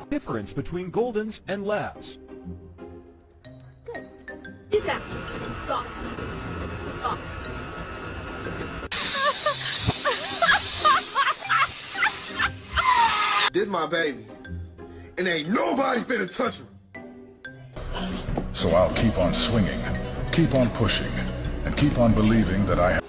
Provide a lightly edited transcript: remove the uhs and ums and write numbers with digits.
Difference between Goldens and Labs. Good. Do that. Stop. Stop. This my baby. And ain't nobody finna touch him. So I'll keep on swinging, keep on pushing, and keep on believing that I have...